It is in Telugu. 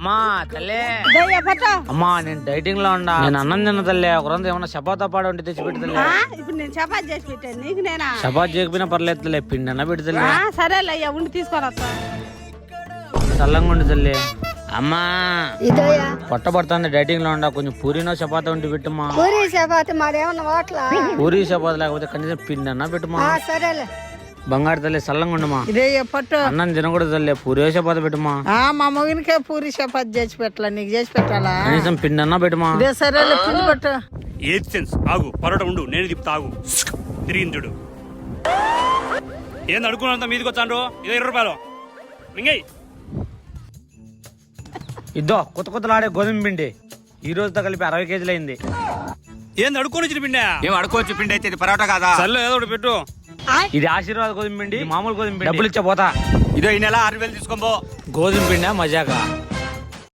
అమ్మా తల్లే అమ్మా నేను డైటింగ్ లో ఉండా. నేను అన్నం తిన్న తల్లే. ఒక రోజు ఏమన్నా చపాతా పాడు ఉంటే తెచ్చి పెట్టి తల్లే. ఇప్పుడు నేను చపాతి చేసి పెట్టాను నీకు. నేనా చపాతి చేయకపోయినా పర్లేదు తల్లే, పిండి అన్న పెట్టి తల్లే. సరేలే అయ్యా ఉండి తీసుకొని చల్లంగా ఉండి తల్లే. అమ్మా ఇదయ్యా పొట్ట పడుతుంది, డైటింగ్ లో ఉండా. కొంచెం పూరీనో చపాతా ఉంటే పెట్టుమా. పూరి చపాతి మాదేమన్నా వాట్లా పూరీ చపాతి లేకపోతే కనీసం పిండి అన్న పెట్టుమా. సరేలే బంగారు తల్లి చల్లంగా ఉండమా. ఇదే పట్టు అన్నం తినకూడదు తల్లి, పూరీ చపాతి పెట్టుమా. మా మొగినికే పూరి చపాతి చేసి పెట్టాలా, నీకు చేసి పెట్టాలా? కనీసం పిండి అన్న పెట్టుమా. ఇదే సరేలే పిండి పట్టు. ఏది సెన్స్ ఆగు, పరోటా ఉండు, నేను తిప్పుతా ఆగు. తిరిగింది చూడు. ఏంది అడుకున్నంత మీదకి వచ్చాను. ఇదో 20 రూపాయలు మింగై. ఇద్దో కొత్త కొత్తలాడే గోధుమ పిండి ఈ రోజుతో కలిపి 60 కేజీలు అయింది. ఏంది అడుక్కొని వచ్చిన పిండా? ఏం అడుకోవచ్చు పిండి అయితే, ఇది పరోటా కాదా? సర్లే ఏదో ఒకటి పెట్టు. ఇది ఆశీర్వాద గోధుమ పిండి, ఇది మామూలు గోధుమ పిండి. డబ్బులు ఇచ్చా పోతా. ఇదో ఈ నెల 6,000 తీసుకోబో. గోధుమ పిండి మజాగా.